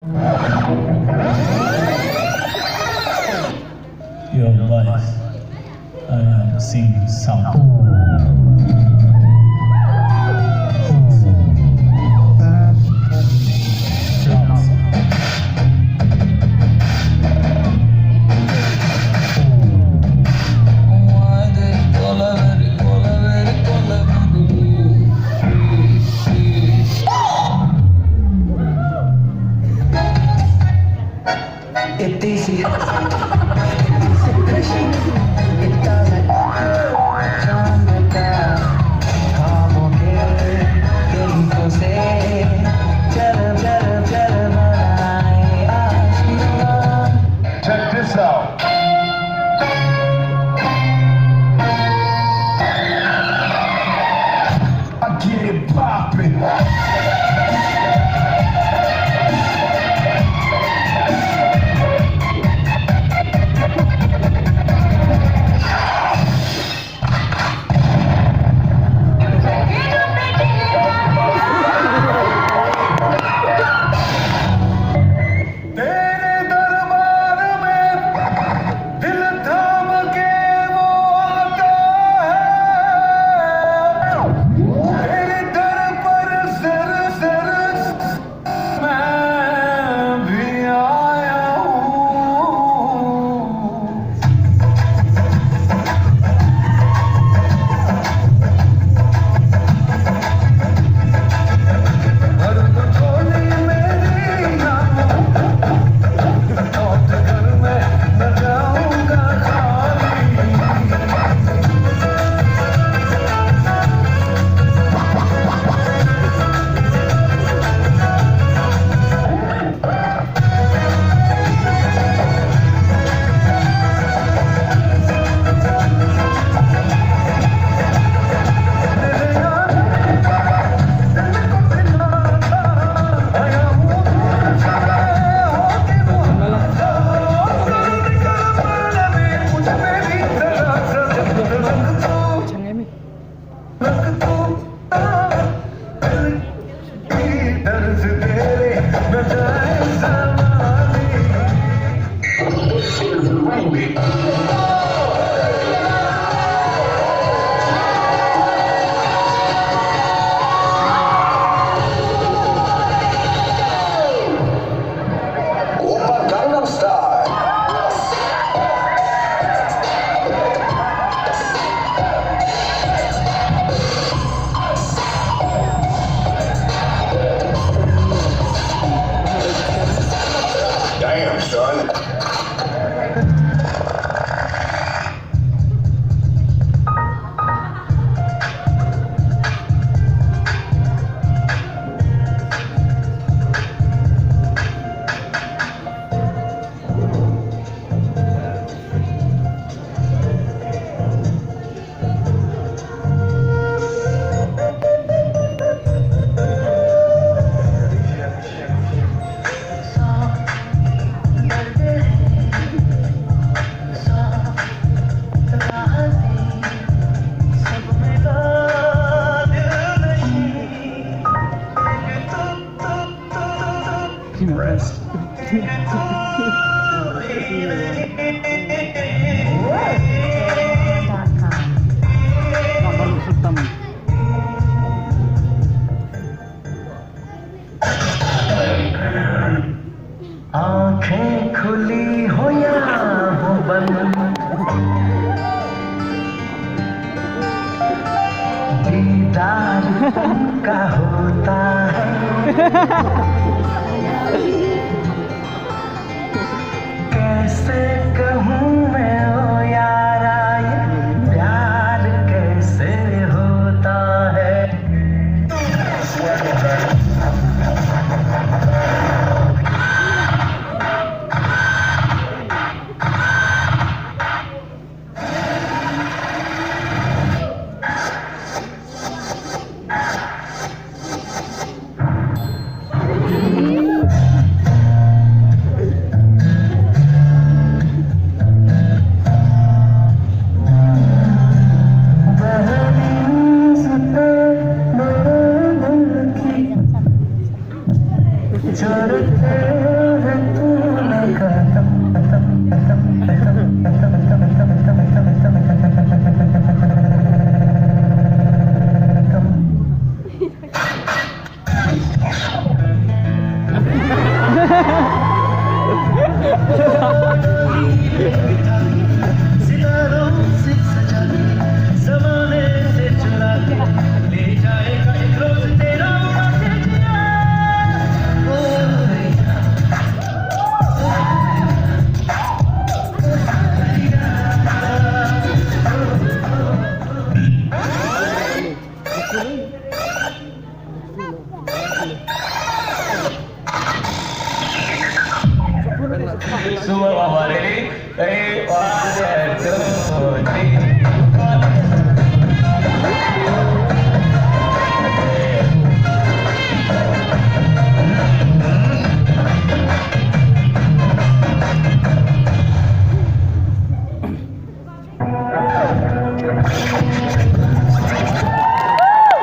Your voice, I am seeing sound. It's easy. It doesn't como que tiempo se Check this out. I get it poppin'. Damn, son. Rest. आँखें खुली हो या हो बंद, दीदार का होता है। कैसे कहूँ मैं ओ यारा, ये प्यार कैसे होता है। सितारों से सजा के ज़माने से चुरा के ले जाएगा एक रोज़ तेरा उड़ा के जिया Semua mama ini, 1, 2, 3.